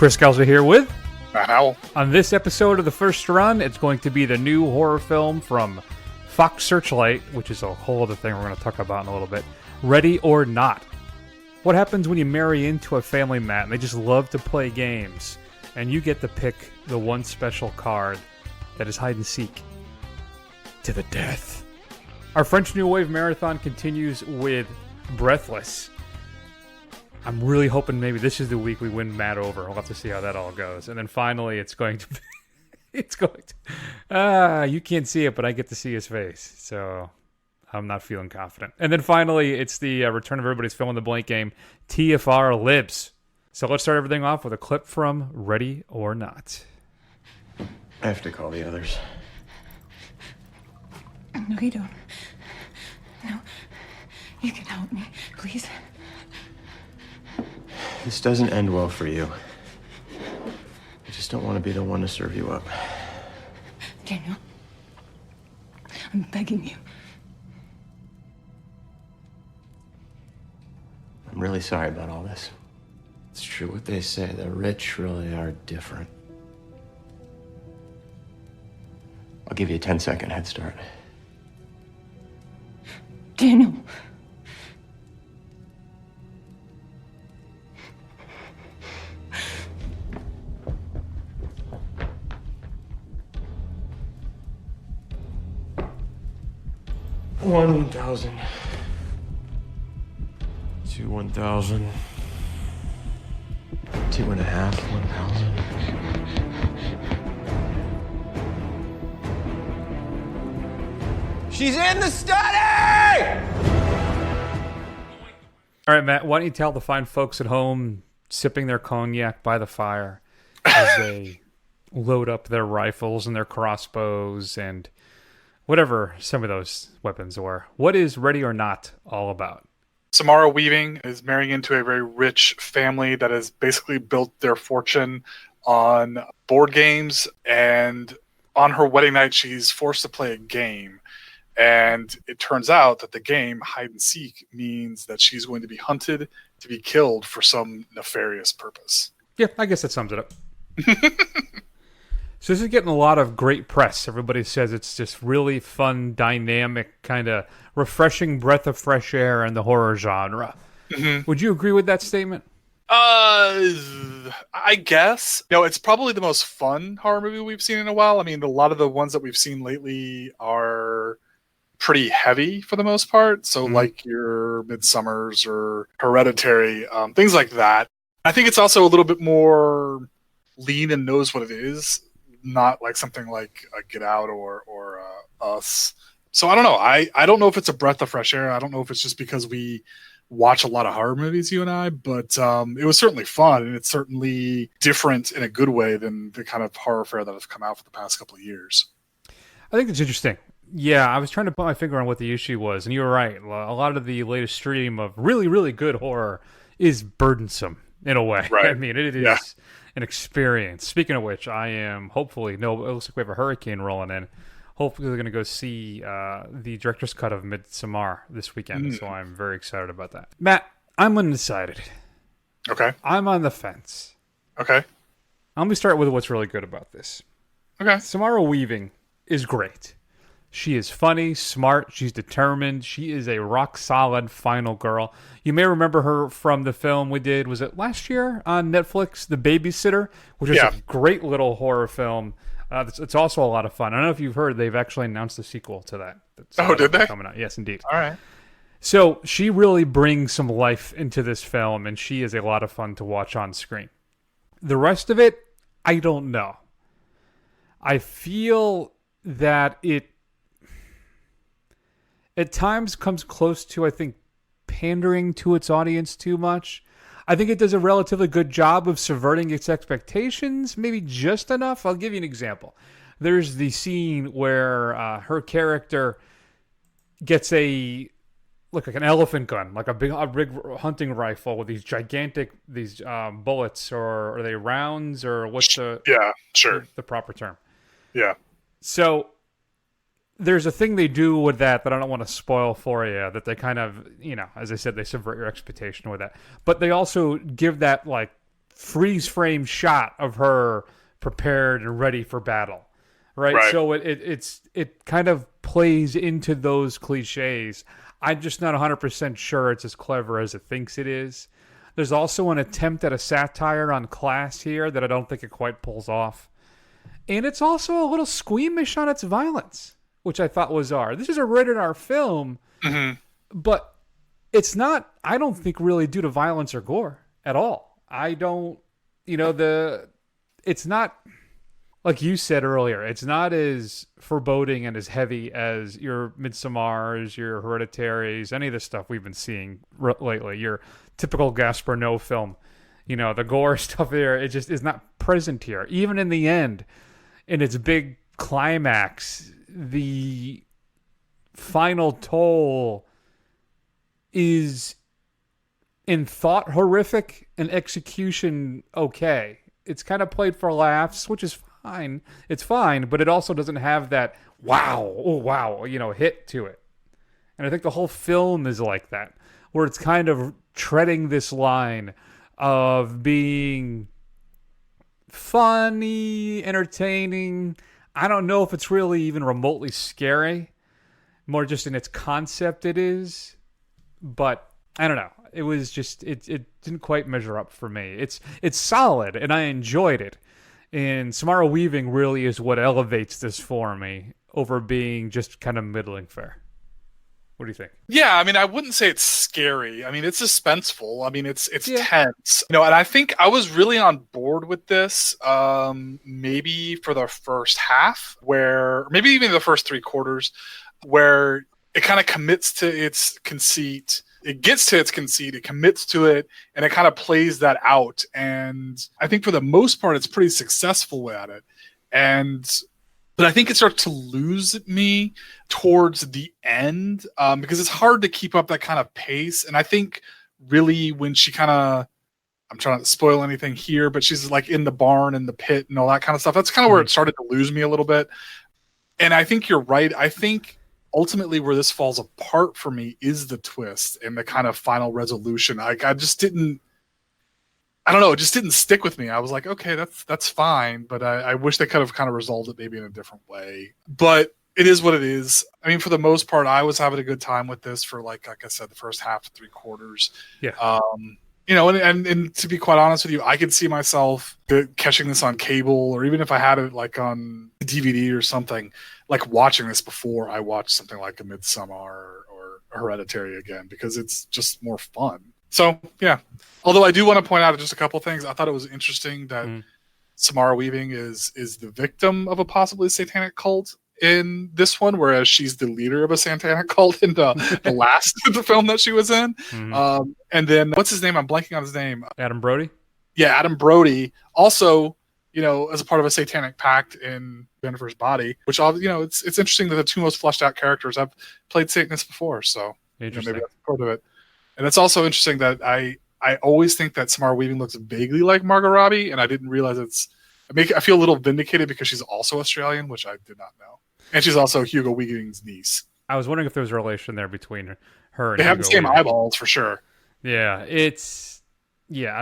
Chris Galza here with Ow. On this episode of The First Run, it's going to be the new horror film from Fox Searchlight, which is a whole other thing we're going to talk about in a little bit. Ready or Not. What happens when you marry into a family, Matt, and they just love to play games, and you get to pick the one special card that is hide and seek to the death. Our French New Wave Marathon continues with Breathless. I'm really hoping maybe this is the week we win Matt over. We'll have to see how that all goes. And then finally, it's going to be... you can't see it, but I get to see his face. So I'm not feeling confident. And then finally, it's the return of everybody's fill in the blank game, TFR Libs. So let's start everything off with a clip from Ready or Not. I have to call the others. No, you don't. No. You can help me, please. This doesn't end well for you. I just don't want to be the one to serve you up. Daniel, I'm begging you. I'm really sorry about all this. It's true what they say, the rich really are different. I'll give you a 10-second head start. Daniel. $1,000. $2,000. $1,000. $2,500. $1,000. She's in the study! All right, Matt, why don't you tell the fine folks at home sipping their cognac by the fire as they load up their rifles and their crossbows and whatever some of those weapons were. What is Ready or Not all about? Samara Weaving is marrying into a very rich family that has basically built their fortune on board games. And on her wedding night, she's forced to play a game. And it turns out that the game, hide and seek, means that she's going to be hunted to be killed for some nefarious purpose. Yeah, I guess that sums it up. So this is getting a lot of great press. Everybody says it's just really fun, dynamic, kind of refreshing breath of fresh air in the horror genre. Mm-hmm. Would you agree with that statement? I guess. No, it's probably the most fun horror movie we've seen in a while. I mean, a lot of the ones that we've seen lately are pretty heavy for the most part. So like your Midsummers or Hereditary, things like that. I think it's also a little bit more lean and knows what it is. Not like something like Get Out or Us. So I don't know. I don't know if it's a breath of fresh air. I don't know if it's just because we watch a lot of horror movies, you and I, but it was certainly fun, and it's certainly different in a good way than the kind of horror fare that have come out for the past couple of years. I think it's interesting. Yeah, I was trying to put my finger on what the issue was, and you were right. A lot of the latest stream of really, really good horror is burdensome in a way. Right. I mean, it is an experience. Speaking of which, I am hopefully, it looks like we have a hurricane rolling in. Hopefully we're going to go see the director's cut of Midsommar this weekend, so I'm very excited about that. Matt, I'm undecided. Okay. I'm on the fence. Okay. Let me start with what's really good about this. Okay. Samara Weaving is great. She is funny, smart, she's determined. She is a rock-solid final girl. You may remember her from the film we did, was it last year on Netflix, The Babysitter, which is a great little horror film. It's also a lot of fun. I don't know if you've heard, they've actually announced a sequel to that. Did they? Coming out. Yes, indeed. All right. So she really brings some life into this film, and she is a lot of fun to watch on screen. The rest of it, I don't know. I feel that it at times comes close to, I think, pandering to its audience too much. I think it does a relatively good job of subverting its expectations, maybe just enough. I'll give you an example. There's the scene where her character gets like an elephant gun, like a big hunting rifle with these gigantic bullets, or are they rounds, or what's the proper term? Yeah. So there's a thing they do with that I don't want to spoil for you, that they kind of, as I said, they subvert your expectation with that. But they also give that like freeze frame shot of her prepared and ready for battle, right? So it kind of plays into those cliches. I'm just not 100% sure it's as clever as it thinks it is. There's also an attempt at a satire on class here that I don't think it quite pulls off. And it's also a little squeamish on its violence, which I thought was R. This is a rated R film, but it's not, I don't think, really due to violence or gore at all. I don't, it's not, like you said earlier, it's not as foreboding and as heavy as your Midsommars, your Hereditaries, any of the stuff we've been seeing lately, your typical Gaspar Noé film. The gore stuff there, it just is not present here. Even in the end, in its big climax, the final toll is in thought horrific and execution okay. It's kind of played for laughs, which is fine. It's fine, but it also doesn't have that wow, hit to it. And I think the whole film is like that, where it's kind of treading this line of being funny, entertaining. I don't know if it's really even remotely scary. More just in its concept it is. But I don't know. It was just, it didn't quite measure up for me. It's solid, and I enjoyed it. And Samara Weaving really is what elevates this for me over being just kind of middling fare. What do you think? Yeah, I mean, I wouldn't say it's scary. I mean, it's suspenseful. I mean, it's tense. And I think I was really on board with this maybe for the first half, where maybe even the first 3/4, where it kind of commits to its conceit. It gets to its conceit, it commits to it, and it kind of plays that out. And I think for the most part, it's pretty successful at it. But I think it starts to lose me towards the end because it's hard to keep up that kind of pace. And I think really when she kind of, I'm trying not to spoil anything here, but she's like in the barn and the pit and all that kind of stuff. That's kind of where it started to lose me a little bit. And I think you're right. I think ultimately where this falls apart for me is the twist and the kind of final resolution. I just didn't, I don't know, it just didn't stick with me. I was like, okay, that's fine, but I wish they could have kind of resolved it maybe in a different way. But it is what it is. I mean, for the most part, I was having a good time with this for like I said, the first half, 3/4. Yeah. And to be quite honest with you, I could see myself catching this on cable, or even if I had it like on DVD or something, like watching this before I watched something like a Midsommar or Hereditary again, because it's just more fun. So yeah. Although I do want to point out just a couple things. I thought it was interesting that Samara Weaving is the victim of a possibly satanic cult in this one, whereas she's the leader of a satanic cult in the last of the film that she was in. And then what's his name? I'm blanking on his name. Adam Brody? Yeah, Adam Brody. Also, as a part of a satanic pact in Jennifer's body, which it's interesting that the two most fleshed out characters have played Satanists before. So maybe that's part of it. And it's also interesting that I always think that Samara Weaving looks vaguely like Margot Robbie, and I didn't realize I feel a little vindicated because she's also Australian, which I did not know. And she's also Hugo Weaving's niece. I was wondering if there was a relation there between her and They have Hugo the same Weaving. eyeballs for sure. Yeah,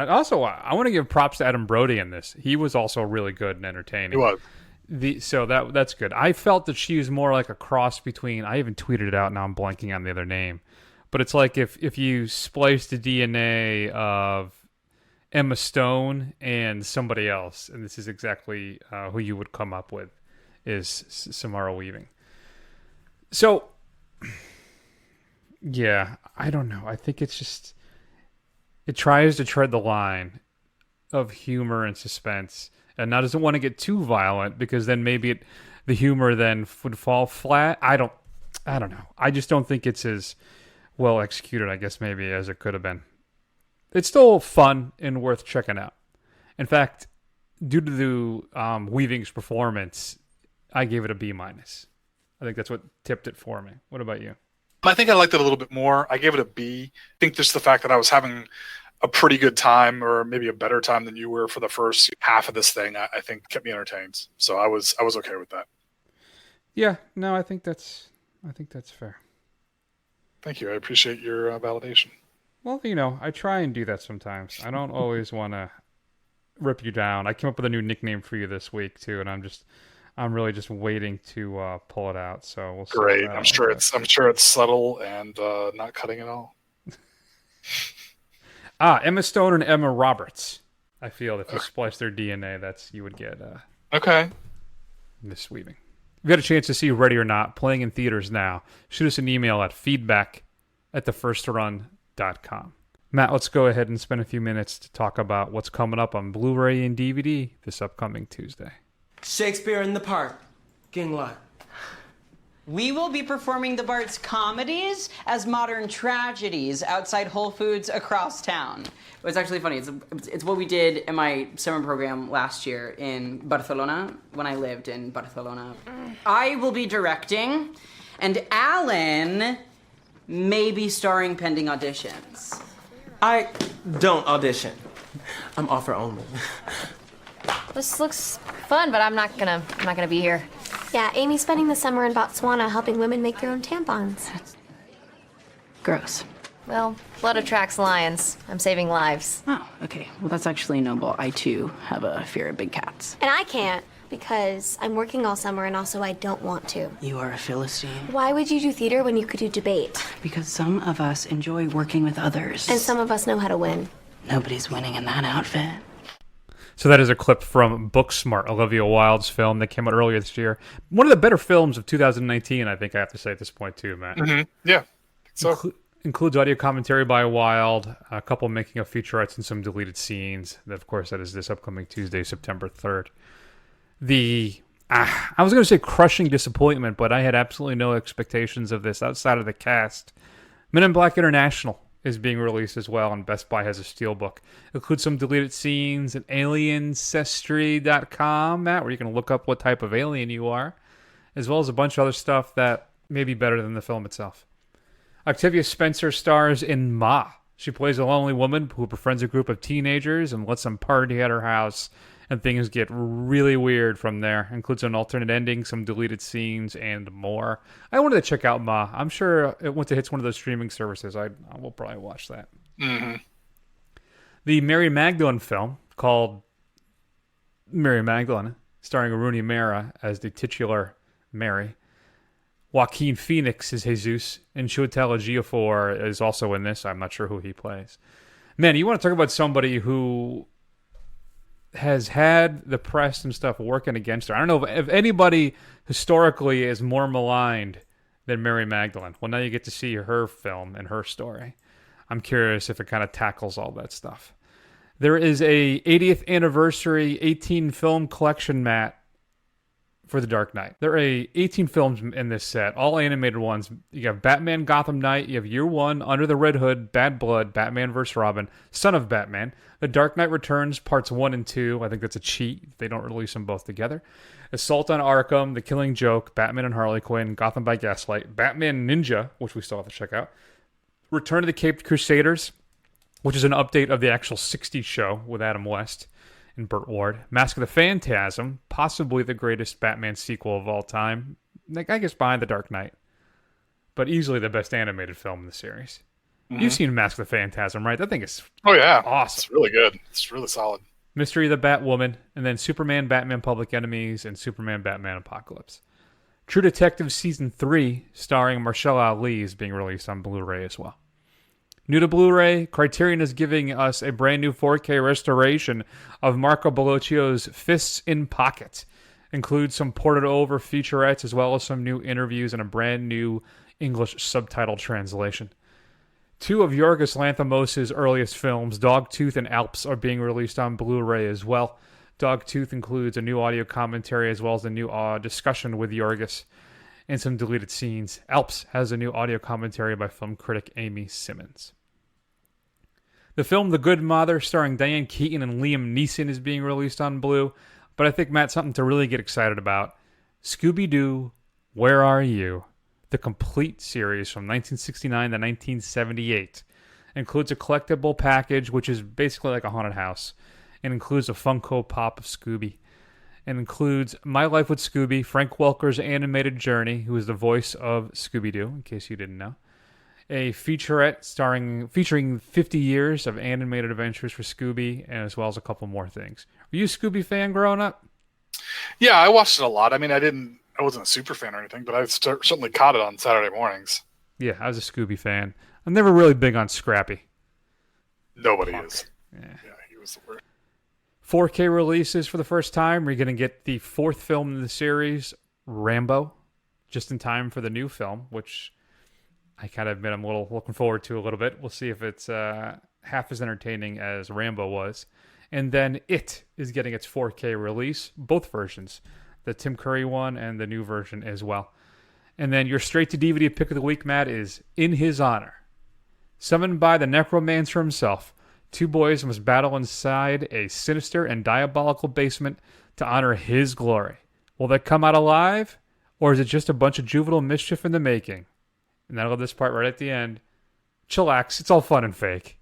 Also, I want to give props to Adam Brody in this. He was also really good and entertaining. He was. So that's good. I felt that she was more like a cross between. I even tweeted it out. Now I'm blanking on the other name, but it's like if you splice the DNA of Emma Stone and somebody else, and this is exactly who you would come up with, is Samara Weaving. So, yeah, I don't know. I think it's just, it tries to tread the line of humor and suspense, and now doesn't want to get too violent because then maybe the humor then would fall flat. I don't know. I just don't think it's as well executed, I guess, maybe as it could have been. It's still fun and worth checking out. In fact, due to the Weaving's performance, I gave it a B-. I think that's what tipped it for me. What about you? I think I liked it a little bit more. I gave it a B. I think just the fact that I was having a pretty good time, or maybe a better time than you were for the first half of this thing, I think kept me entertained. So I was okay with that. Yeah, no, I think that's fair. Thank you. I appreciate your validation. Well, I try and do that sometimes. I don't always want to rip you down. I came up with a new nickname for you this week too, and I'm really just waiting to pull it out. So we'll see. Great. I'm sure it's subtle and not cutting at all. Emma Stone and Emma Roberts. I feel that if you splice their DNA, you would get Okay. Miss Weaving. If you had a chance to see Ready or Not playing in theaters now, shoot us an email at feedback@thefirstrun.com. Matt, let's go ahead and spend a few minutes to talk about what's coming up on Blu-ray and DVD this upcoming Tuesday. Shakespeare in the Park. King Lot. We will be performing the Bart's comedies as modern tragedies outside Whole Foods across town. It's actually funny. It's what we did in my summer program last year in Barcelona, when I lived in Barcelona. I will be directing, and Alan may be starring pending auditions. I don't audition. I'm offer only. This looks fun, but I'm not gonna be here. Yeah, Amy's spending the summer in Botswana helping women make their own tampons. Gross. Well, blood attracts lions. I'm saving lives. Oh, okay. Well, that's actually noble. I, too, have a fear of big cats. And I can't because I'm working all summer and also I don't want to. You are a Philistine. Why would you do theater when you could do debate? Because some of us enjoy working with others. And some of us know how to win. Nobody's winning in that outfit. So that is a clip from Booksmart, Olivia Wilde's film that came out earlier this year. One of the better films of 2019, I think I have to say at this point too, Matt. Mm-hmm. Yeah. So includes audio commentary by Wilde, a couple making of featurettes and some deleted scenes. Of course, that is this upcoming Tuesday, September 3rd. I was going to say crushing disappointment, but I had absolutely no expectations of this outside of the cast. Men in Black International is being released as well, and Best Buy has a steelbook. It includes some deleted scenes at aliancestry.com, Matt, where you can look up what type of alien you are, as well as a bunch of other stuff that may be better than the film itself. Octavia Spencer stars in Ma. She plays a lonely woman who befriends a group of teenagers and lets them party at her house, and things get really weird from there. Includes an alternate ending, some deleted scenes, and more. I wanted to check out Ma. I'm sure once it hits one of those streaming services, I will probably watch that. Mm-hmm. The Mary Magdalene film called Mary Magdalene, starring Rooney Mara as the titular Mary. Joaquin Phoenix is Jesus, and Chiwetel Ejiofor is also in this. I'm not sure who he plays. Man, you want to talk about somebody who has had the press and stuff working against her. I don't know if anybody historically is more maligned than Mary Magdalene. Well, now you get to see her film and her story. I'm curious if it kind of tackles all that stuff. There is a 80th anniversary 18 film collection, Matt, for The Dark Knight. There are 18 films in this set, all animated ones. You have Batman Gotham Knight, you have Year One, Under the Red Hood, Bad Blood, Batman vs. Robin, Son of Batman, The Dark Knight Returns, Parts 1 and 2. I think that's a cheat. They don't release them both together. Assault on Arkham, The Killing Joke, Batman and Harley Quinn, Gotham by Gaslight, Batman Ninja, which we still have to check out, Return of the Caped Crusaders, which is an update of the actual 60s show with Adam West and Burt Ward. Mask of the Phantasm, possibly the greatest Batman sequel of all time. I guess behind The Dark Knight. But easily the best animated film in the series. Mm-hmm. You've seen Mask of the Phantasm, right? That thing is awesome. It's really good. It's really solid. Mystery of the Batwoman, and then Superman, Batman Public Enemies, and Superman, Batman Apocalypse. True Detective Season 3, starring Marshall Ali, is being released on Blu-ray as well. New to Blu-ray, Criterion is giving us a brand new 4K restoration of Marco Bellocchio's Fists in Pocket. Includes some ported over featurettes as well as some new interviews and a brand new English subtitle translation. Two of Yorgos Lanthimos' earliest films, Dogtooth and Alps, are being released on Blu-ray as well. Dogtooth includes a new audio commentary as well as a new discussion with Yorgos and some deleted scenes. Alps has a new audio commentary by film critic Amy Simmons. The film The Good Mother, starring Diane Keaton and Liam Neeson, is being released on Blu. But I think, Matt, something to really get excited about. Scooby-Doo, Where Are You? The complete series from 1969 to 1978. Includes a collectible package, which is basically like a haunted house. And includes a Funko Pop of Scooby. And includes My Life with Scooby, Frank Welker's animated journey, who is the voice of Scooby-Doo, in case you didn't know. a featurette featuring 50 years of animated adventures for Scooby, and as well as a couple more things. Were you a Scooby fan growing up? Yeah, I watched it a lot. I mean, I wasn't a super fan or anything, but I certainly caught it on Saturday mornings. Yeah, I was a Scooby fan. I'm never really big on Scrappy. Nobody is. Yeah, he was the worst. 4K releases for the first time. We're going to get the fourth film in the series, Rambo, just in time for the new film, which I kind of admit I'm looking forward to a little bit. We'll see if it's half as entertaining as Rambo was. And then It is getting its 4K release, both versions, the Tim Curry one and the new version as well. And then your straight-to-DVD pick of the week, Matt, is In His Honor. Summoned by the necromancer himself, two boys must battle inside a sinister and diabolical basement to honor his glory. Will they come out alive, or is it just a bunch of juvenile mischief in the making? And I love this part right at the end. Chillax, it's all fun and fake.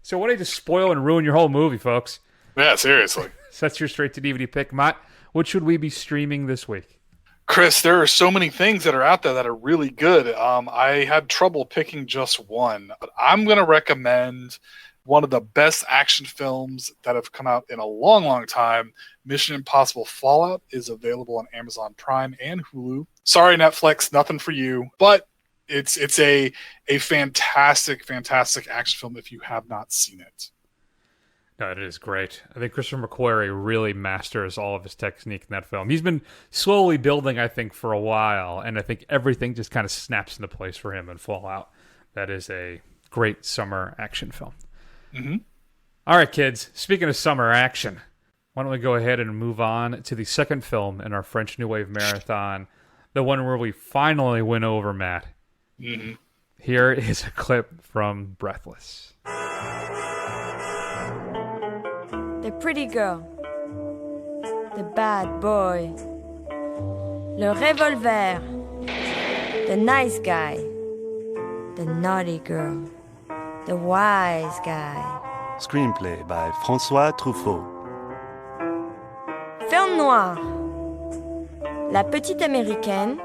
So what did I just spoil and ruin your whole movie, folks? Yeah, seriously. So that's your straight-to-DVD pick. Matt, what should we be streaming this week? Chris, there are so many things that are out there that are really good. I had trouble picking just one, but I'm going to recommend one of the best action films that have come out in a long, long time. Mission Impossible Fallout is available on Amazon Prime and Hulu. Sorry, Netflix, nothing for you, but it's a fantastic, fantastic action film if you have not seen it. No, it is great. I think Christopher McQuarrie really masters all of his technique in that film. He's been slowly building, I think, for a while, and I think everything just kind of snaps into place for him in Fallout. That is a great summer action film. Mm-hmm. All right, kids. Speaking of summer action, why don't we go ahead and move on to the second film in our French New Wave Marathon, the one where we finally win over Matt. Mm-hmm. Here is a clip from Breathless. The pretty girl, the bad boy, le revolver, the nice guy, the naughty girl, the wise guy. Screenplay by François Truffaut. Film noir, la petite américaine,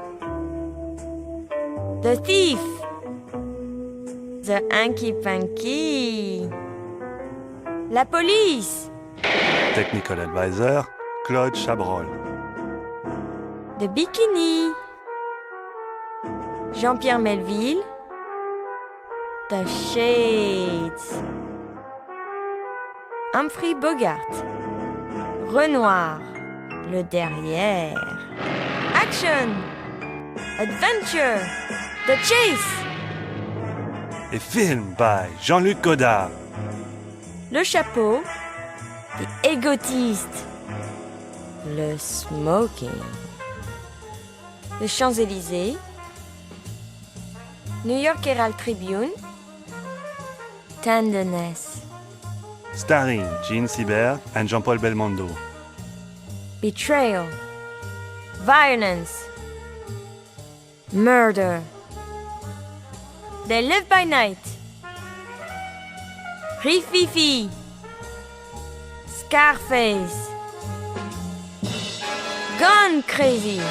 the thief, the hanky-panky, la police. Technical advisor, Claude Chabrol. The bikini, Jean-Pierre Melville, the shades, Humphrey Bogart, Renoir, le derrière, action, adventure, the chase. A film by Jean-Luc Goddard. Le chapeau, the égotiste, le smoking, le Champs-Élysées, New York Herald Tribune, tenderness, Starring Jean Sibert and Jean-Paul Belmondo. betrayal, violence, murder. They live by night. Rififi, Scarface, Gone Crazy,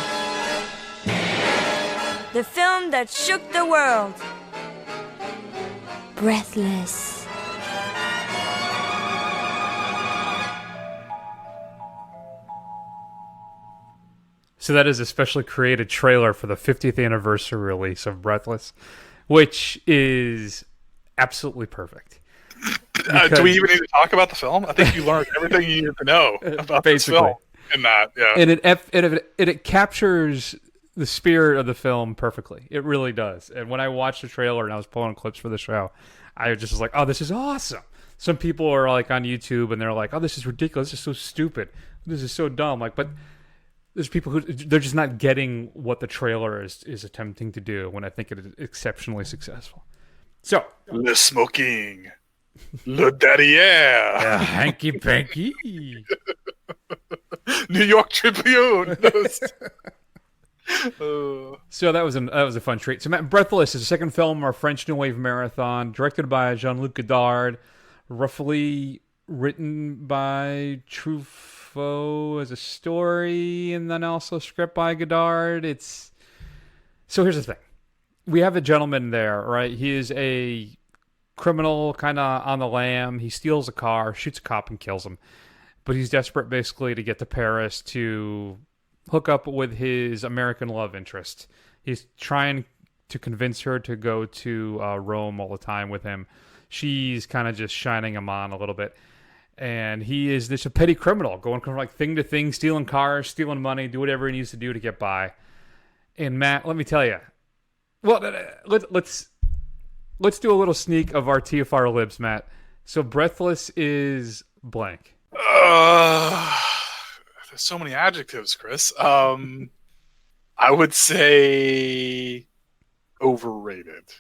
the film that shook the world, Breathless. So that is a specially created trailer for the 50th anniversary release of Breathless, which is absolutely perfect. Do we even need to talk about the film? I think you learned everything you needed to know about this film in that. Yeah, and it captures the spirit of the film perfectly. It really does. And when I watched the trailer and I was pulling clips for the show, I just was like, "Oh, this is awesome." Some people are like on YouTube and they're like, "Oh, this is ridiculous. This is so stupid. This is so dumb." Like, but there's people who they're just not getting what the trailer is attempting to do. When I think it is exceptionally successful. So, le smoking. Le derrière. Yeah, hanky panky. New York Tribune. So that was a fun treat. So Breathless is the second film of our French New Wave Marathon, directed by Jean-Luc Goddard, roughly written by Truffaut as a story, and then also script by Goddard. So here's the thing. we have a gentleman there, right? He is a criminal, kind of on the lam. He steals a car, shoots a cop, and kills him. But he's desperate, basically, to get to Paris to hook up with his American love interest. He's trying to convince her to go to Rome all the time with him. She's kind of just shining him on a little bit. And he is just a petty criminal, going from like thing to thing, stealing cars, stealing money, do whatever he needs to do to get by. And Matt, let me tell you. Well, let's do a little sneak of our TFR libs, Matt. So Breathless is blank. There's so many adjectives, Chris. I would say overrated.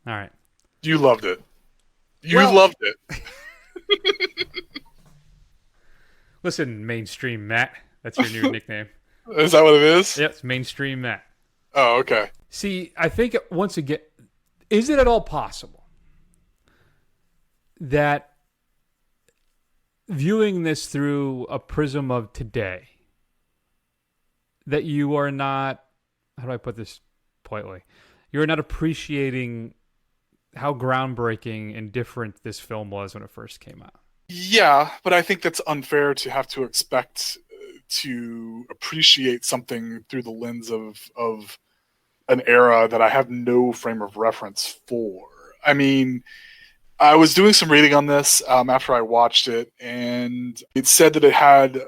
All right. You loved it. Loved it. Listen, mainstream Matt. That's your new nickname. Is that what it is? Yep, it's mainstream Matt. Oh, okay. See, I think once again, is it at all possible that viewing this through a prism of today, that you are not, how do I put this politely? You're not appreciating how groundbreaking and different this film was when it first came out. Yeah, but I think that's unfair to have to expect to appreciate something through the lens of an era that I have no frame of reference for. I mean, I was doing some reading on this after I watched it, and it said that it had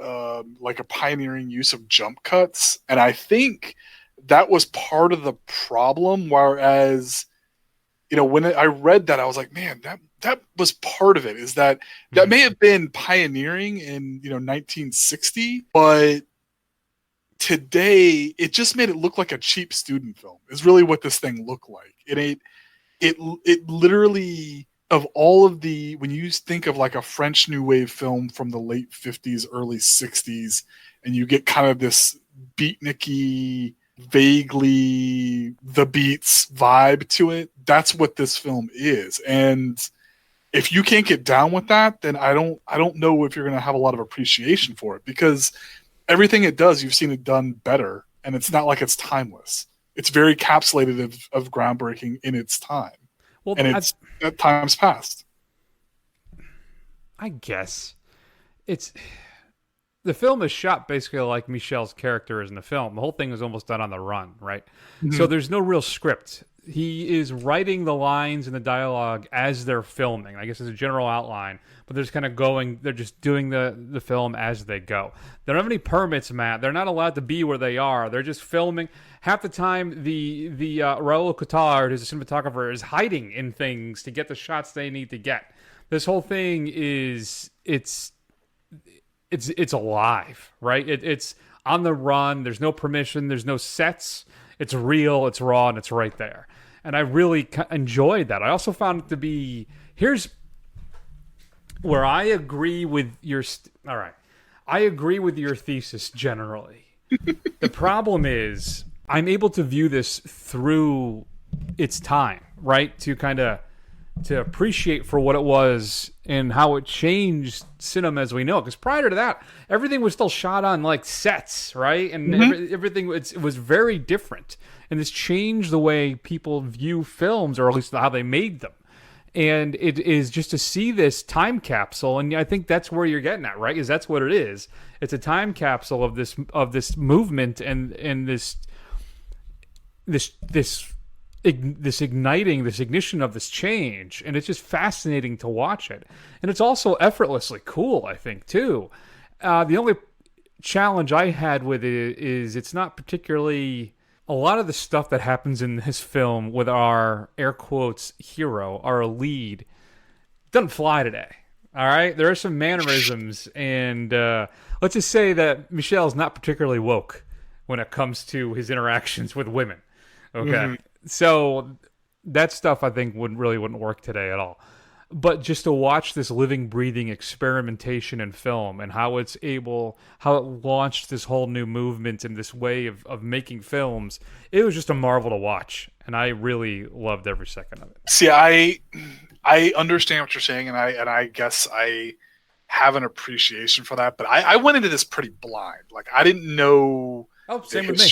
like a pioneering use of jump cuts, and I think that was part of the problem. Whereas, you know, when I read that, I was like, man, that was part of it. Is that may have been pioneering in 1960, but today it just made it look like a cheap student film. Is really what this thing looked like. It literally, of all of the, when you think of like a French New Wave film from the late 50s, early 60s, and you get kind of this beatniky, vaguely the Beats vibe to it, that's what this film is. And if you can't get down with that, then I don't know if you're going to have a lot of appreciation for it, because everything it does, you've seen it done better, and it's not like it's timeless. It's very capsulated of groundbreaking in its time. Well, and it's at times past. I guess it's the film is shot basically like Michel's character is in the film. The whole thing is almost done on the run, right? Mm-hmm. So there's no real script. He is writing the lines and the dialogue as they're filming. I guess it's a general outline, but they're just kind of going. They're just doing the film as they go. They don't have any permits, Matt. They're not allowed to be where they are. They're just filming. Half the time, the Raoul Goddard, who's a cinematographer, is hiding in things to get the shots they need to get. This whole thing is it's alive, right? It's on the run. There's no permission. There's no sets. It's real. It's raw, and it's right there. And I really enjoyed that. I also found it to be, here's where I agree with your. All right, I agree with your thesis generally. The problem is, I'm able to view this through its time, right? To appreciate for what it was and how it changed cinema as we know it. Because prior to that, everything was still shot on like sets, right? And everything it was very different. And this changed the way people view films, or at least how they made them. And it is just to see this time capsule, and I think that's where you're getting at, right? Is that's what it is. It's a time capsule of this movement and this ignition of this change, and it's just fascinating to watch it. And it's also effortlessly cool, I think, too. The only challenge I had with it is it's not particularly. A lot of the stuff that happens in this film with our air quotes hero, our lead, doesn't fly today. All right, there are some mannerisms, and let's just say that Michel's not particularly woke when it comes to his interactions with women. Okay, so that stuff I think wouldn't work today at all. But just to watch this living, breathing experimentation in film and how it launched this whole new movement and this way of making films, it was just a marvel to watch. And I really loved every second of it. See, I understand what you're saying, and I guess I have an appreciation for that. But I went into this pretty blind. Like, I didn't know. Oh, same with me.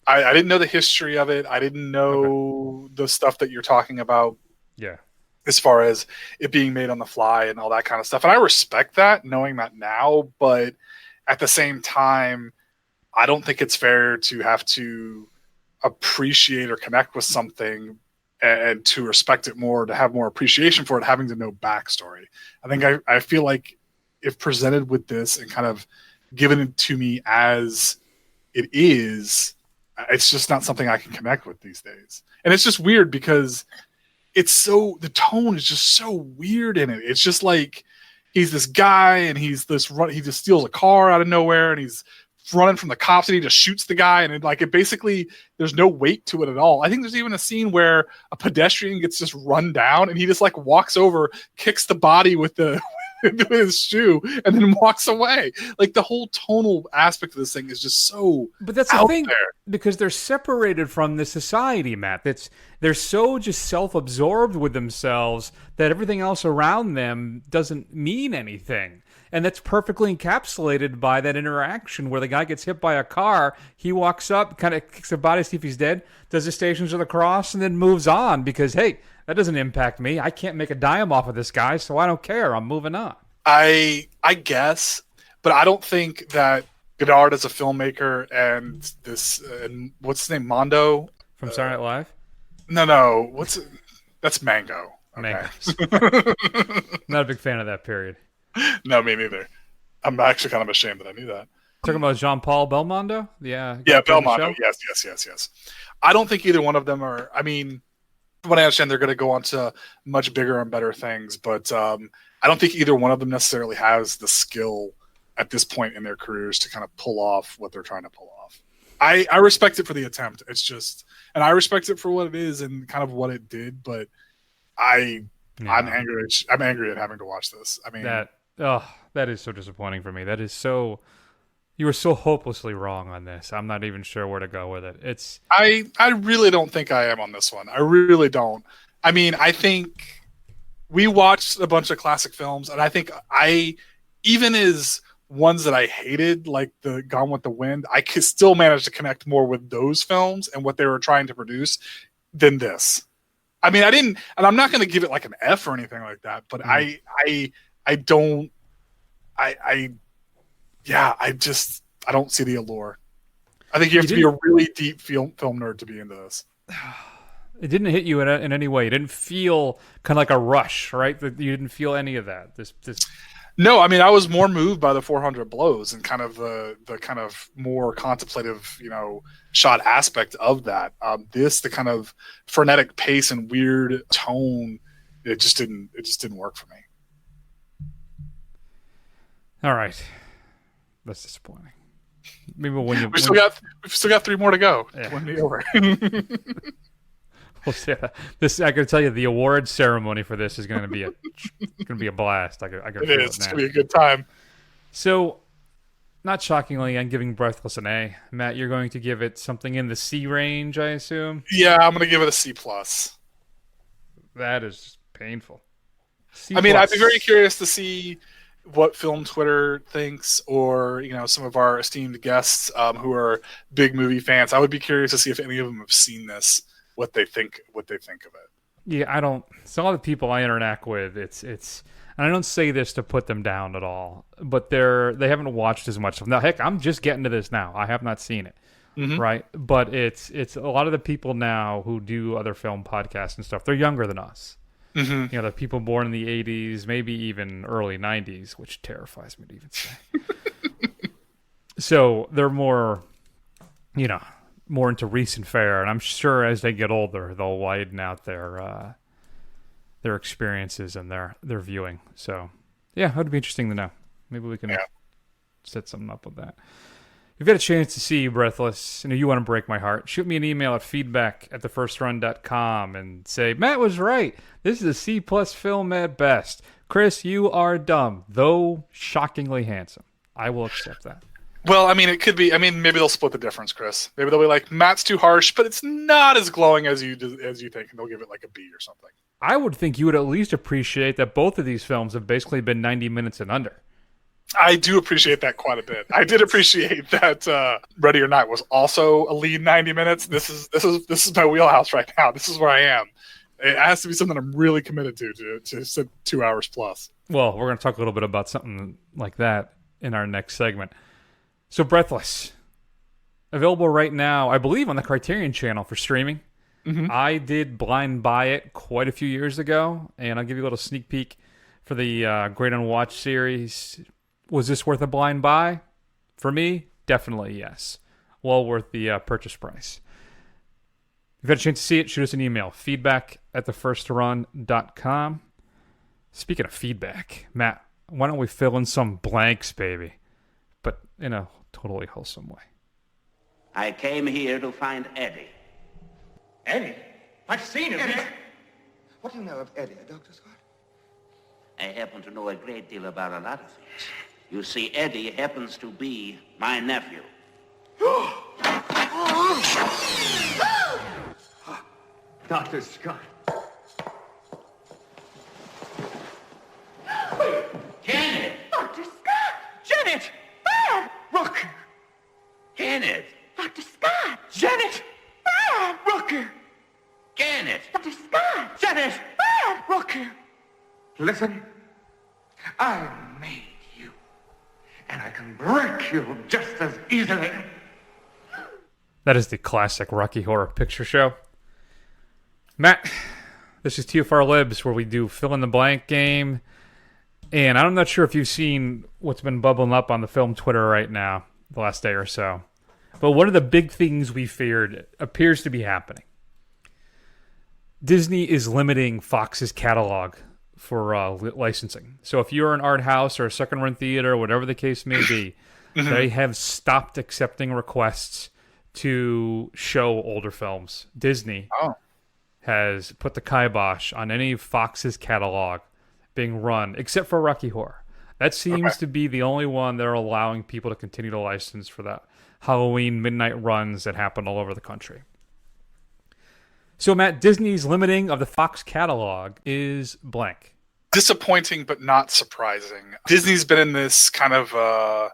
I didn't know the history of it. I didn't know the stuff that you're talking about. Yeah. As far as it being made on the fly and all that kind of stuff. And I respect that, knowing that now, but at the same time, I don't think it's fair to have to appreciate or connect with something and to respect it more, to have more appreciation for it, having to know backstory. I feel like if presented with this and kind of given it to me as it is, it's just not something I can connect with these days. And it's just weird because the tone is just so weird in it. It's just like he's this guy and he just steals a car out of nowhere and he's running from the cops and he just shoots the guy, and it basically, there's no weight to it at all. I think there's even a scene where a pedestrian gets just run down and he just walks over, kicks the body with with his shoe, and then walks away. The whole tonal aspect of this thing is just so But that's the thing, because they're separated from the society, Matt. They're so just self-absorbed with themselves that everything else around them doesn't mean anything. And that's perfectly encapsulated by that interaction where the guy gets hit by a car, he walks up, kind of kicks the body to see if he's dead, does the Stations of the Cross, and then moves on because, hey, that doesn't impact me. I can't make a dime off of this guy, so I don't care. I'm moving on. I guess, but I don't think that Goddard as a filmmaker and this, what's his name, Mondo? From Saturday Night Live? No. That's Mango. Okay. Not a big fan of that period. No, me neither. I'm actually kind of ashamed that I knew that. Talking about Jean-Paul Belmondo? Yeah, Belmondo. Yes. I don't think either one of them are. I mean, from what I understand, they're going to go on to much bigger and better things, but I don't think either one of them necessarily has the skill at this point in their careers to kind of pull off what they're trying to pull off. I respect it for the attempt. It's just, and I respect it for what it is and kind of what it did, but I'm angry. I'm angry at having to watch this. I mean, that is so disappointing for me. That is so. You were so hopelessly wrong on this. I'm not even sure where to go with it. I really don't think I am on this one. I really don't. I mean, I think we watched a bunch of classic films, and I think even as ones that I hated, like the Gone with the Wind, I could still manage to connect more with those films and what they were trying to produce than this. I mean, I didn't, and I'm not going to give it an F or anything like that, but I don't see the allure. I think you have to be a really deep film nerd to be into this. It didn't hit you in any way. You didn't feel kind of like a rush, right? You didn't feel any of that. This. No, I mean, I was more moved by the 400 blows and kind of the kind of more contemplative, shot aspect of that. The kind of frenetic pace and weird tone, it just didn't work for me. All right, that's disappointing. Maybe when we've still got 3 more to go. Yeah. Win me over. Well, yeah, this I can tell you, the award ceremony for this is going to be a blast. I can it is. It's going to be a good time. So, not shockingly, I'm giving Breathless an A. Matt, you're going to give it something in the C range, I assume. Yeah, I'm going to give it a C+. That is painful. C+. I mean, I'd be very curious to see what Film Twitter thinks, or some of our esteemed guests who are big movie fans. I would be curious to see if any of them have seen this, what they think of it. Yeah, I don't. Some of the people I interact with, it's, and I don't say this to put them down at all, but they haven't watched as much. Now, heck, I'm just getting to this now. I have not seen it, right? But it's a lot of the people now who do other film podcasts and stuff. They're younger than us. Mm-hmm. The people born in the 80s, maybe even early 90s, which terrifies me to even say. So they're more, more into recent fare, and I'm sure as they get older, they'll widen out their experiences and their viewing. So, yeah, it would be interesting to know. Maybe we can set something up with that. If you've got a chance to see Breathless, you want to break my heart, shoot me an email at feedback@thefirstrun.com and say, Matt was right. This is a C+ film at best. Chris, you are dumb, though shockingly handsome. I will accept that. Well, I mean, it could be. I mean, maybe they'll split the difference, Chris. Maybe they'll be like, Matt's too harsh, but it's not as glowing as you think, and they'll give it like a B or something. I would think you would at least appreciate that both of these films have basically been 90 minutes and under. I do appreciate that quite a bit. I did appreciate that Ready or Not was also a lean 90 minutes. This is my wheelhouse right now. This is where I am. It has to be something I'm really committed to sit 2 hours plus. Well, we're going to talk a little bit about something like that in our next segment. So Breathless, available right now, I believe, on the Criterion Channel for streaming. Mm-hmm. I did blind buy it quite a few years ago, and I'll give you a little sneak peek for the Great Unwatched series. Was this worth a blind buy? For me, definitely yes. Well worth the purchase price. If you've had a chance to see it, shoot us an email. feedback@thefirstrun.com. Speaking of feedback, Matt, why don't we fill in some blanks, baby? But in a totally wholesome way. I came here to find Eddie. Eddie? I've seen him. Eddie. What do you know of Eddie, Dr. Scott? I happen to know a great deal about a lot of things. You see, Eddie happens to be my nephew. Dr. Scott. Kenneth! Dr. Scott! Janet! Dad! Rooker! Kenneth! Dr. Scott! Janet! Dad! Rooker! Kenneth! Dr. Scott! Janet! Dad! Rooker! Listen, I made you, and I can break you just as easily. That is the classic Rocky Horror Picture Show. Matt, this is TFR Libs, where we do fill in the blank game. And I'm not sure if you've seen what's been bubbling up on the film Twitter right now, the last day or so. But one of the big things we feared appears to be happening. Disney is limiting Fox's catalog for licensing. So if you're an art house or a second-run theater, whatever the case may be, they have stopped accepting requests to show older films. Disney has put the kibosh on any of Fox's catalog being run, except for Rocky Horror. That seems to be the only one they're allowing people to continue to license for that Halloween midnight runs that happen all over the country. So, Matt, Disney's limiting of the Fox catalog is blank. Disappointing, but not surprising. Disney's been in this kind of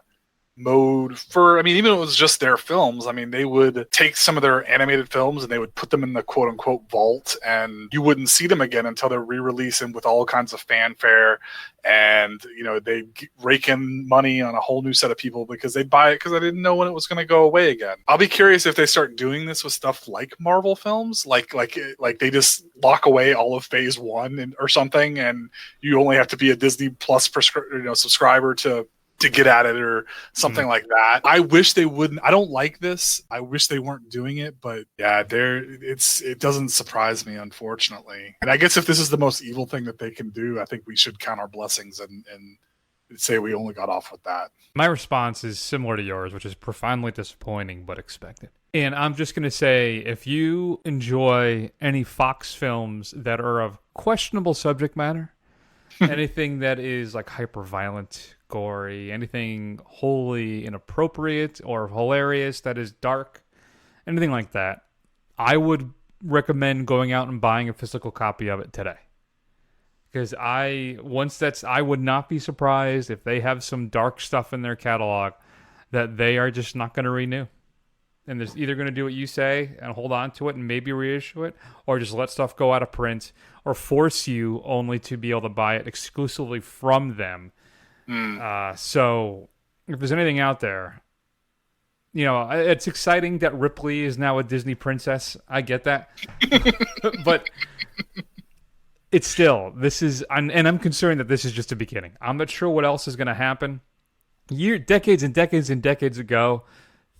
mode for, I mean, even if it was just their films, I mean, they would take some of their animated films and they would put them in the quote-unquote vault, and you wouldn't see them again until they're re-releasing with all kinds of fanfare, and, you know, they rake in money on a whole new set of people because they'd buy it because they didn't know when it was going to go away again. I'll be curious if they start doing this with stuff like Marvel films, like they just lock away all of Phase 1 or something, and you only have to be a Disney Plus subscriber to get at it or something like that. I wish they wouldn't. I don't like this. I wish they weren't doing it, but yeah, it doesn't surprise me, unfortunately. And I guess if this is the most evil thing that they can do, I think we should count our blessings and say we only got off with that. My response is similar to yours, which is profoundly disappointing but expected. And I'm just going to say, if you enjoy any Fox films that are of questionable subject matter, anything that is like hyper-violent, gory, anything wholly inappropriate or hilarious that is dark, anything like that, I would recommend going out and buying a physical copy of it today. Because I would not be surprised if they have some dark stuff in their catalog that they are just not going to renew. And they're either going to do what you say and hold on to it and maybe reissue it, or just let stuff go out of print, or force you only to be able to buy it exclusively from them. So if there's anything out there, you know, it's exciting that Ripley is now a Disney princess. I get that. But it's still, and I'm concerned that this is just a beginning. I'm not sure what else is going to happen. Decades and decades and decades ago,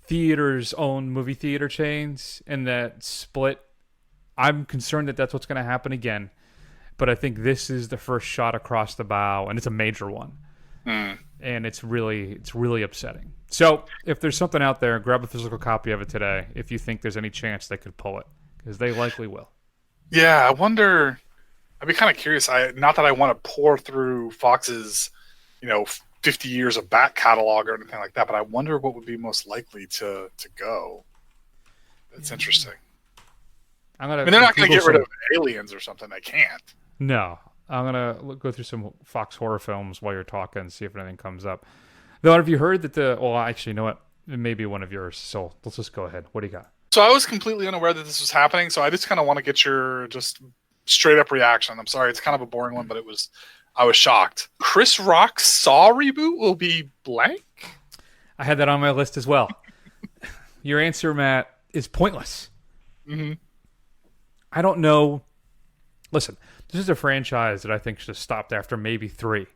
theaters own movie theater chains, and that split. I'm concerned that that's what's going to happen again. But I think this is the first shot across the bow, and it's a major one. And it's really upsetting. So if there's something out there, grab a physical copy of it today if you think there's any chance they could pull it, because they likely will. Yeah, I wonder. I'd be kind of curious. Not that I want to pour through Fox's, 50 years of back catalog or anything like that, but I wonder what would be most likely to go. That's interesting. They're not going to get rid of Aliens or something. They can't. No. I'm gonna go through some Fox horror films while you're talking and see if anything comes up. Though, have you heard that well, actually, you know what? It may be one of yours. So let's just go ahead. What do you got? So I was completely unaware that this was happening. So I just kind of want to get your just straight up reaction. I'm sorry, it's kind of a boring one, but I was shocked. Chris Rock's Saw reboot will be blank. I had that on my list as well. Your answer, Matt, is pointless. Mm-hmm. I don't know. Listen, this is a franchise that I think should have stopped after maybe 3.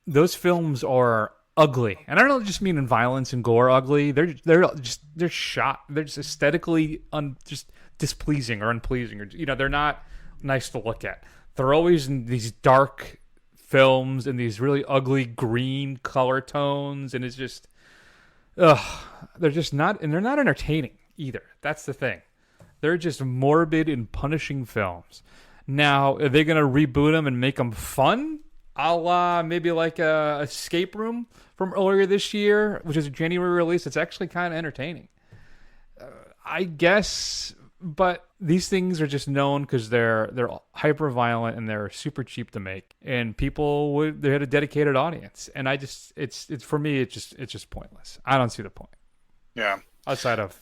Those films are ugly, and I don't just mean in violence and gore ugly. They're shot. They're just aesthetically just displeasing or unpleasing, or they're not nice to look at. They're always in these dark films in these really ugly green color tones, and it's just, they're just not, and they're not entertaining either. That's the thing. They're just morbid and punishing films. Now, are they going to reboot them and make them fun? A la maybe like a Escape Room from earlier this year, which is a January release. It's actually kind of entertaining, I guess. But these things are just known because they're hyper violent and they're super cheap to make, and they had a dedicated audience. And it's for me, it's just pointless. I don't see the point. Yeah. Outside of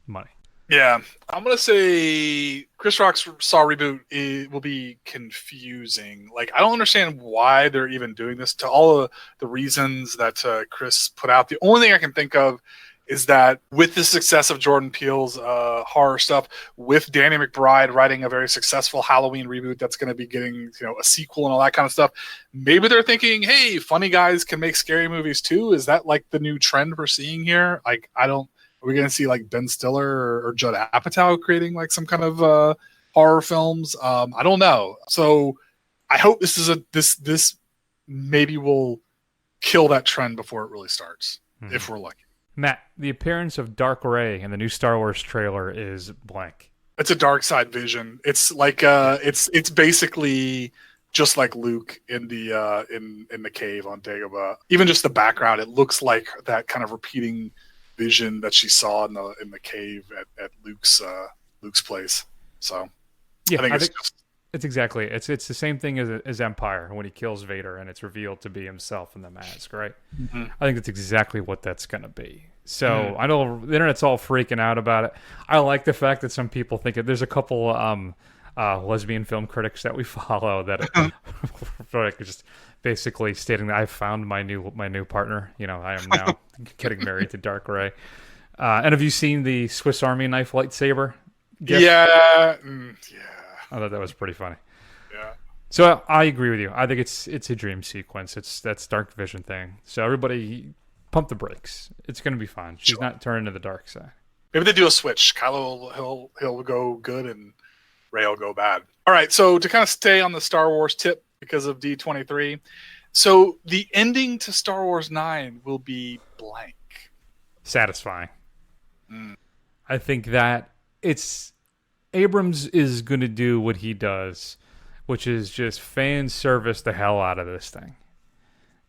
money. Yeah, I'm gonna say Chris Rock's Saw reboot will be confusing. Like, I don't understand why they're even doing this. To all of the reasons that Chris put out, the only thing I can think of is that with the success of Jordan Peele's horror stuff, with Danny McBride writing a very successful Halloween reboot that's going to be getting a sequel and all that kind of stuff, maybe they're thinking, hey, funny guys can make scary movies too. Is that like the new trend we're seeing here? Like, are we going to see like Ben Stiller or Judd Apatow creating like some kind of horror films? I don't know. So I hope this maybe will kill that trend before it really starts, if we're lucky. Matt, the appearance of Dark Ray in the new Star Wars trailer is blank. It's a dark side vision. It's like it's basically just like Luke in the in the cave on Dagobah. Even just the background, it looks like that kind of repeating vision that she saw in the cave at Luke's place. So yeah, I think it's exactly it's the same thing as Empire when he kills Vader and it's revealed to be himself in the mask, right? Mm-hmm. I think that's exactly what that's going to be. So I know the internet's all freaking out about it. I like the fact that some people think there's a couple lesbian film critics that we follow that are just basically stating that I found my new partner. I am now getting married to Dark Ray. And have you seen the Swiss Army knife lightsaber gift? Yeah. I thought that was pretty funny. Yeah. So I agree with you. I think it's a dream sequence. That's dark vision thing. So everybody pump the brakes. It's going to be fun. She's not turning to the dark side. Maybe they do a switch. Kylo he'll go good and Rey will go bad. All right. So to kind of stay on the Star Wars tip because of D23. So the ending to Star Wars 9 will be blank. Satisfying. I think that Abrams is going to do what he does, which is just fan service the hell out of this thing.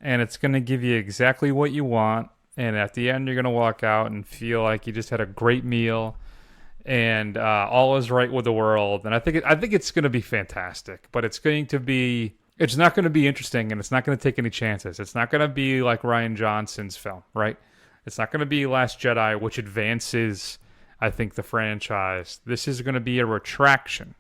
And it's going to give you exactly what you want. And at the end, you're going to walk out and feel like you just had a great meal and all is right with the world. And I think it's going to be fantastic, but it's not going to be interesting, and it's not going to take any chances. It's not going to be like Rian Johnson's film, right? It's not going to be Last Jedi, which advances, I think, the franchise. This is going to be a retraction,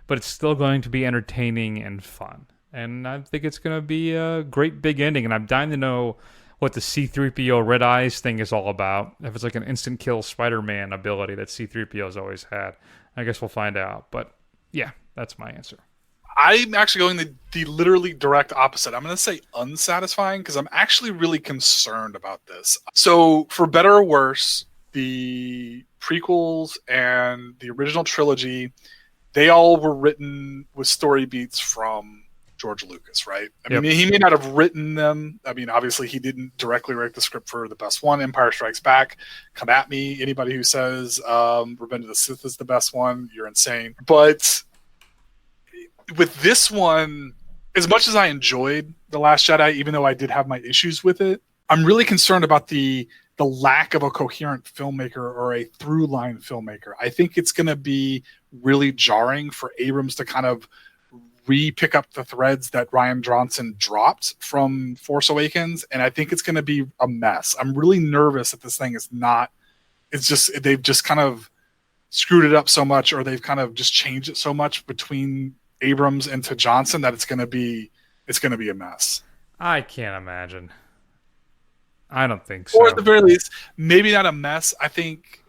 but it's still going to be entertaining and fun. And I think it's going to be a great big ending, and I'm dying to know what the C-3PO Red Eyes thing is all about. If it's like an instant kill Spider-Man ability that C-3PO's always had. I guess we'll find out. But yeah, that's my answer. I'm actually going the literally direct opposite. I'm going to say unsatisfying because I'm actually really concerned about this. So for better or worse, the prequels and the original trilogy, they all were written with story beats from George Lucas, right? I mean, he may not have written them. I mean, obviously he didn't directly write the script for the best one. Empire Strikes Back. Come at me. Anybody who says Revenge of the Sith is the best one, you're insane. But with this one, as much as I enjoyed The Last Jedi, even though I did have my issues with it, I'm really concerned about the lack of a coherent filmmaker or a through line filmmaker. I think it's going to be really jarring for Abrams to kind of re-pick up the threads that Rian Johnson dropped from Force Awakens, and I think it's going to be a mess. I'm really nervous that this thing is not. It's just they've just kind of screwed it up so much, or they've kind of just changed it so much between Abrams and to Johnson that it's going to be a mess. I can't imagine. I don't think so. Or at the very least, maybe not a mess. I think,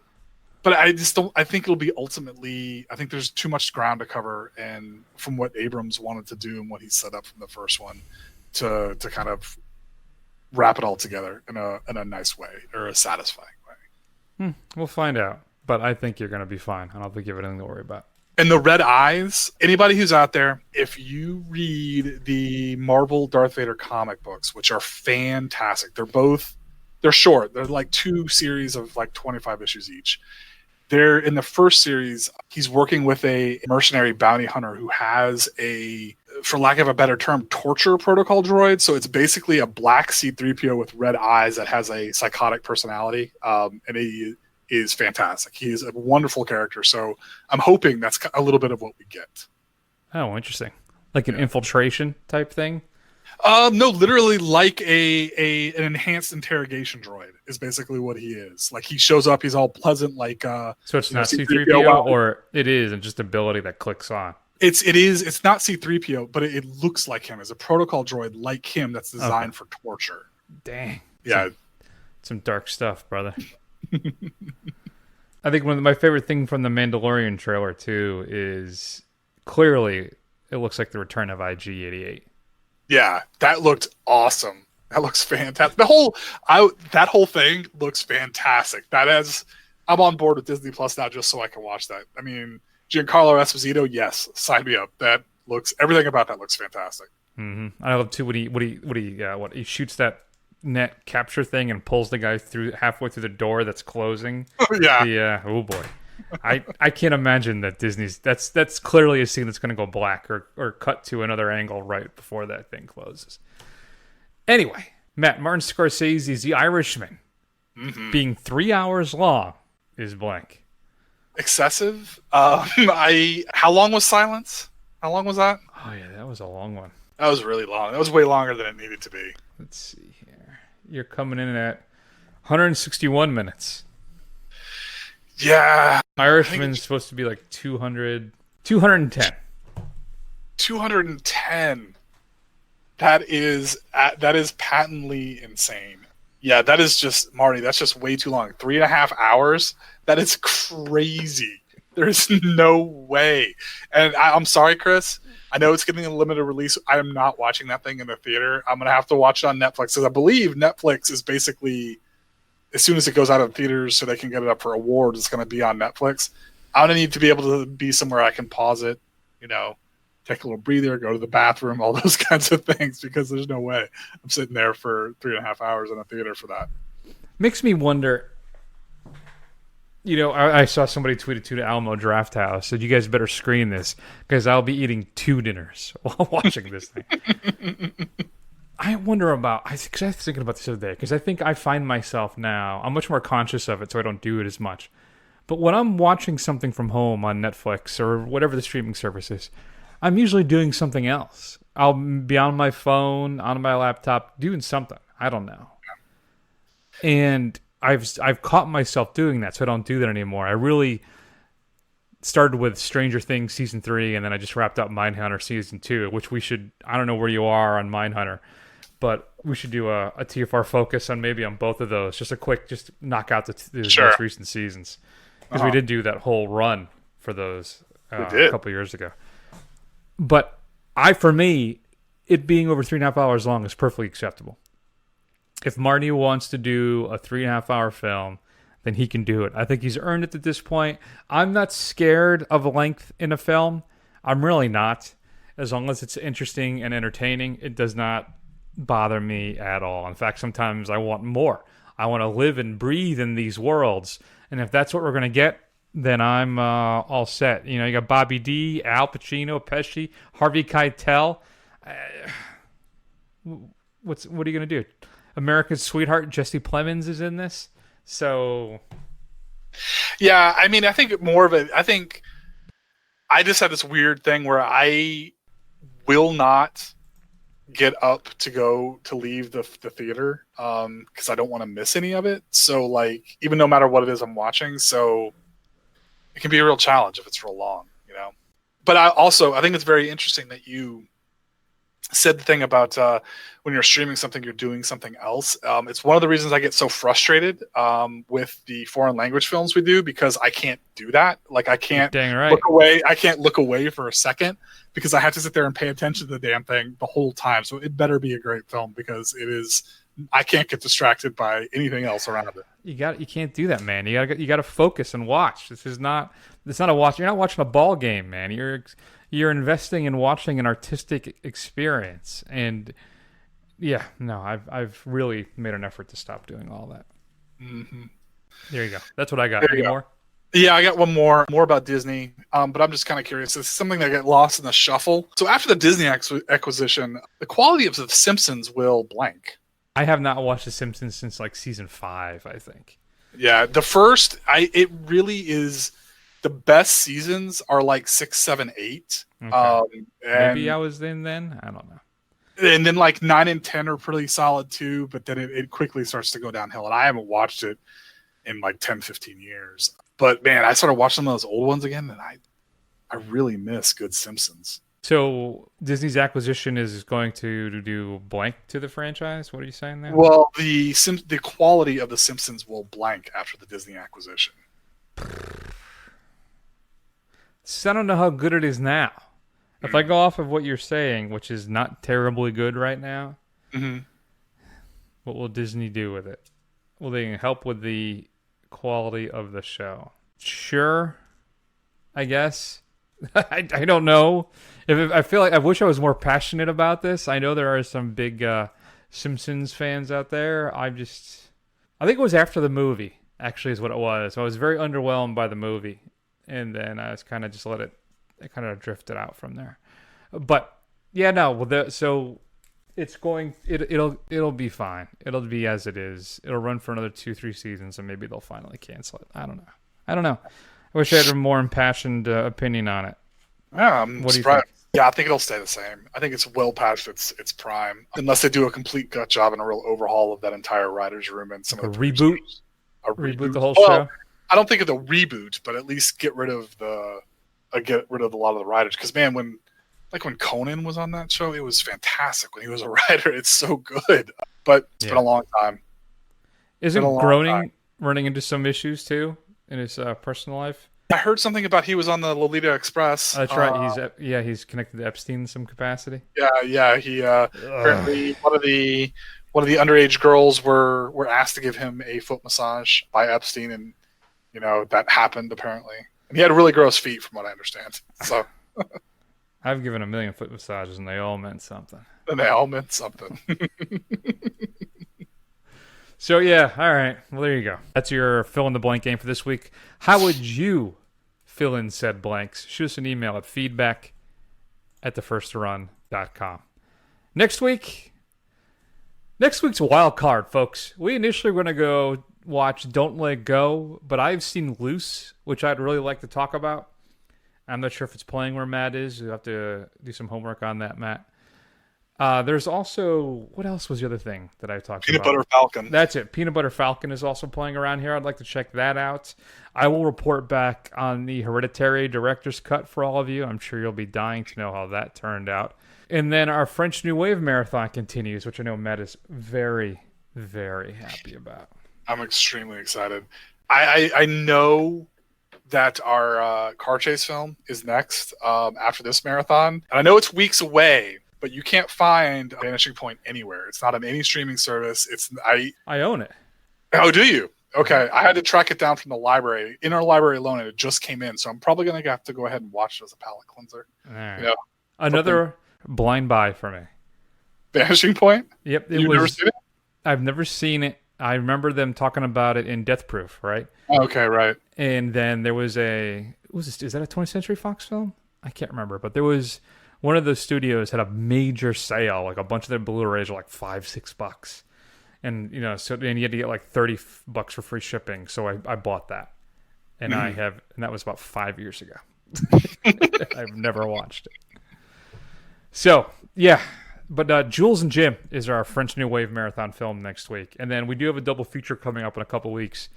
but I just don't. I think it'll be ultimately. I think there's too much ground to cover, and from what Abrams wanted to do and what he set up from the first one, to kind of wrap it all together in a nice way or a satisfying way. We'll find out. But I think you're going to be fine. I don't think you have anything to worry about. And the red eyes, anybody who's out there, if you read the Marvel Darth Vader comic books, which are fantastic, they're short. They're like 2 series of like 25 issues each. They're in the first series, he's working with a mercenary bounty hunter who has a, for lack of a better term, torture protocol droid. So it's basically a black C-3PO with red eyes that has a psychotic personality. And he is fantastic. He is a wonderful character. So I'm hoping that's a little bit of what we get. Oh, interesting. Like an infiltration type thing? No, literally like an enhanced interrogation droid is basically what he is. Like he shows up, he's all pleasant, like so it's not C-3PO, or it is, and just ability that clicks on. It's not C-3PO, but it looks like him. It's a protocol droid like him that's designed for torture. Dang. Yeah. Some dark stuff, brother. I think one of my favorite thing from the Mandalorian trailer too is clearly it looks like the return of IG-88. Yeah, that looked awesome. That looks fantastic. That whole thing looks fantastic. I'm on board with Disney Plus now just so I can watch that. I mean, Giancarlo Esposito, yes, sign me up. Everything about that looks fantastic. Mm-hmm. I love too when he shoots that net capture thing and pulls the guy through halfway through the door that's closing. Yeah. Oh boy. I can't imagine that Disney's that's clearly a scene that's going to go black or cut to another angle right before that thing closes. Anyway, Matt, Martin Scorsese's The Irishman being 3 hours long is blank. Excessive. How long was Silence? How long was that? Oh yeah, that was a long one. That was really long. That was way longer than it needed to be. Let's see here. You're coming in at 161 minutes. Yeah. Irishman's supposed to be like 210. 210. That is patently insane. Yeah, that is just, Marty, that's just way too long. 3.5 hours? That is crazy. There's no way. And I'm sorry, Chris. I know it's getting a limited release. I am not watching that thing in the theater. I'm going to have to watch it on Netflix, because I believe Netflix is basically, as soon as it goes out of theaters so they can get it up for awards, it's going to be on Netflix. I'm going to need to be able to be somewhere I can pause it, take a little breather, go to the bathroom, all those kinds of things, because there's no way I'm sitting there for 3.5 hours in a theater for that. Makes me wonder, I saw somebody tweet it to Alamo Draft House, said you guys better screen this because I'll be eating 2 dinners while watching this thing. I wonder about, because I was thinking about this the other day, because I think I find myself now, I'm much more conscious of it, so I don't do it as much. But when I'm watching something from home on Netflix or whatever the streaming service is, I'm usually doing something else. I'll be on my phone, on my laptop, doing something. I don't know. And I've caught myself doing that, so I don't do that anymore. I really started with Stranger Things Season 3, and then I just wrapped up Mindhunter Season 2, which we should, I don't know where you are on Mindhunter, but we should do a TFR focus on both of those. Just a quick, just knock out the most recent seasons. Because we did do that whole run for those a couple years ago. But for me, it being over 3.5 hours long is perfectly acceptable. If Marty wants to do a 3.5 hour film, then he can do it. I think he's earned it at this point. I'm not scared of length in a film. I'm really not. As long as it's interesting and entertaining, it does not bother me at all. In fact, sometimes I want more. I want to live and breathe in these worlds. And if that's what we're going to get, then I'm all set. You got Bobby D, Al Pacino, Pesci, Harvey Keitel. What are you going to do? America's sweetheart Jesse Plemons is in this. So yeah, I mean, I think more of it, I think I just had this weird thing where I will not get up to go to leave the theater because I don't want to miss any of it. So like, even no matter what it is I'm watching, so it can be a real challenge if it's real long, you know. But I think it's very interesting that you said the thing about when you're streaming something, you're doing something else. It's one of the reasons I get so frustrated with the foreign language films we do, because I can't do that. Like I can't look away. I can't look away for a second because I have to sit there and pay attention to the damn thing the whole time. So it better be a great film because it is. I can't get distracted by anything else around it. You can't do that, man. You got to focus and watch. It's not a watch. You're not watching a ball game, man. You're investing in watching an artistic experience. And yeah, no, I've really made an effort to stop doing all that. Mm-hmm. There you go. That's what I got. Any more? Yeah, I got one more about Disney, but I'm just kind of curious. It's something that got lost in the shuffle. So after the Disney acquisition, the quality of The Simpsons will blank. I have not watched The Simpsons since like season 5, I think. Yeah, the first, it really is. The best seasons are like 6, 7, 8. Okay. Maybe I was in then. I don't know. And then like 9 and 10 are pretty solid too, but then it quickly starts to go downhill. And I haven't watched it in like 10, 15 years. But man, I started watching some of those old ones again, and I really miss good Simpsons. So Disney's acquisition is going to do blank to the franchise? What are you saying there? Well, the quality of The Simpsons will blank after the Disney acquisition. So I don't know how good it is now. If I go off of what you're saying, which is not terribly good right now, what will Disney do with it? Will they help with the quality of the show? Sure, I guess. I don't know. I feel like I wish I was more passionate about this. I know there are some big Simpsons fans out there. I think it was after the movie, actually, is what it was. So I was very underwhelmed by the movie. And then I was kind of just it kind of drifted out from there. But yeah, no. So it's it'll be fine. It'll be as it is. It'll run for another 2-3 seasons, and maybe they'll finally cancel it. I don't know. I wish I had a more impassioned opinion on it. Yeah, I'm what surprised. do you think? Yeah, I think it'll stay the same. I think it's well past its prime, unless they do a complete gut job and a real overhaul of that entire writers' room and some of the reboot. Reboot the whole show. I don't think of the reboot, but at least get rid of a lot of the writers. Because man, when Conan was on that show, it was fantastic. When he was a writer, it's so good. But it's been a long time. Isn't Groening running into some issues too in his personal life? I heard something about he was on the Lolita Express. That's right. He's connected to Epstein in some capacity. Yeah. He apparently one of the underage girls were asked to give him a foot massage by Epstein, and that happened apparently. And he had really gross feet, from what I understand. So I've given 1 million foot massages, and they all meant something. So yeah, all right. Well, there you go. That's your fill in the blank game for this week. How would you fill in said blanks? Shoot us an email at feedback@thefirstrun.com. Next week's wild card, folks. We initially were going to go watch Don't Let Go, but I've seen Loose, which I'd really like to talk about. I'm not sure if it's playing where Matt is. You'll have to do some homework on that, Matt. There's also, what else was the other thing that I talked about? Peanut Butter Falcon. That's it. Peanut Butter Falcon is also playing around here. I'd like to check that out. I will report back on the Hereditary Director's Cut for all of you. I'm sure you'll be dying to know how that turned out. And then our French New Wave Marathon continues, which I know Matt is very, very happy about. I'm extremely excited. I know that our car chase film is next after this marathon. And I know it's weeks away, but you can't find Vanishing Point anywhere. It's not on any streaming service. I own it. Oh, do you? Okay. I had to track it down from the library. In our library alone, and it just came in. So I'm probably going to have to go ahead and watch it as a palate cleanser. All right. Another blind buy for me. Vanishing Point? Yep. You've never seen it? I've never seen it. I remember them talking about it in Death Proof, right? Okay, right. And then there was is that a 20th Century Fox film? I can't remember, but there was one of those studios had a major sale, like a bunch of their Blu-rays were like $5-6, and so then you had to get like $30 for free shipping. So I bought that, and and that was about 5 years ago. I've never watched it. So, yeah. But Jules and Jim is our French New Wave marathon film next week. And then we do have a double feature coming up in a couple weeks.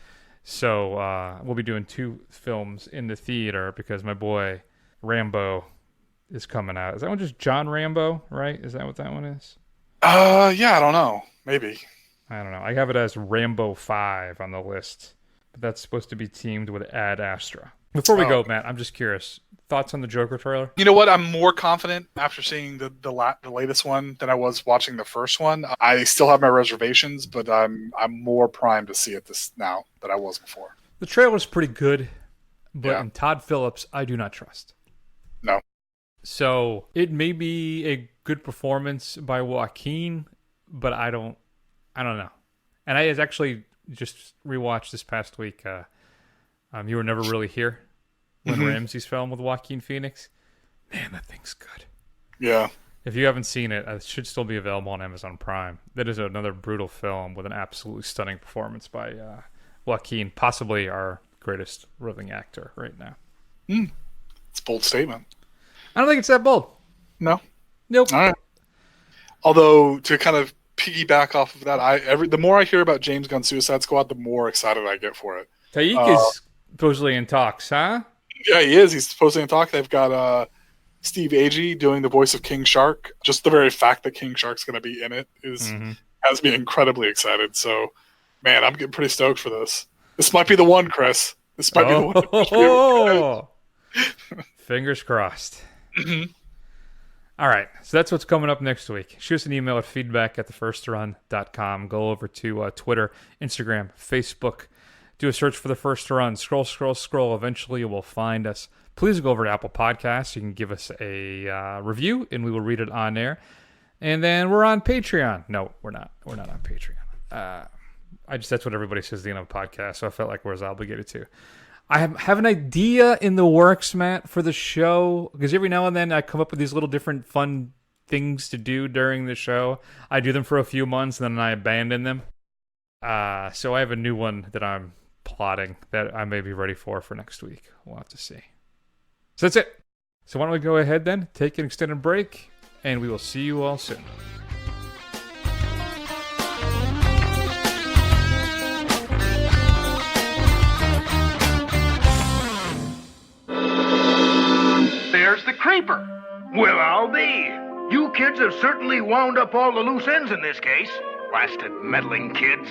So we'll be doing 2 films in the theater because my boy Rambo is coming out. Is that one just John Rambo, right? Is that what that one is? Yeah, I don't know. Maybe. I don't know. I have it as Rambo 5 on the list. But that's supposed to be teamed with Ad Astra. Before we go, Matt, I'm just curious. Thoughts on the Joker trailer? You know what? I'm more confident after seeing the latest one than I was watching the first one. I still have my reservations, but I'm more primed to see it this now than I was before. The trailer's pretty good, but in Todd Phillips, I do not trust. No. So it may be a good performance by Joaquin, but I don't know. And I actually just rewatched this past week. You Were Never Really Here. Lynn Ramsey's film with Joaquin Phoenix. Man, that thing's good. Yeah. If you haven't seen it, it should still be available on Amazon Prime. That is another brutal film with an absolutely stunning performance by Joaquin, possibly our greatest living actor right now. It's a bold statement. I don't think it's that bold. No. Nope. All right. Although, to kind of piggyback off of that, the more I hear about James Gunn's Suicide Squad, the more excited I get for it. Taika is supposedly in talks, huh? Yeah, he is. He's supposedly in talk. They've got Steve Agee doing the voice of King Shark. Just the very fact that King Shark's going to be in it has me incredibly excited. So, man, I'm getting pretty stoked for this. This might be the one, Chris. This might be the one. Fingers crossed. All right, so that's what's coming up next week. Shoot us an email at feedback@thefirstrun.com. Go over to Twitter, Instagram, Facebook. Do a search for The First Run. Scroll. Eventually you will find us. Please go over to Apple Podcasts. You can give us a review, and we will read it on there. And then we're on Patreon. No, we're not. We're not on Patreon. That's what everybody says at the end of a podcast, so I felt like I was obligated to. I have an idea in the works, Matt, for the show, because every now and then I come up with these little different fun things to do during the show. I do them for a few months, and then I abandon them. So I have a new one that I'm plotting that I may be ready for next week. We'll have to see. So that's it. So why don't we go ahead then, take an extended break, and we will see you all soon. There's the creeper. Well, I'll be. You kids have certainly wound up all the loose ends in this case. Blasted meddling kids.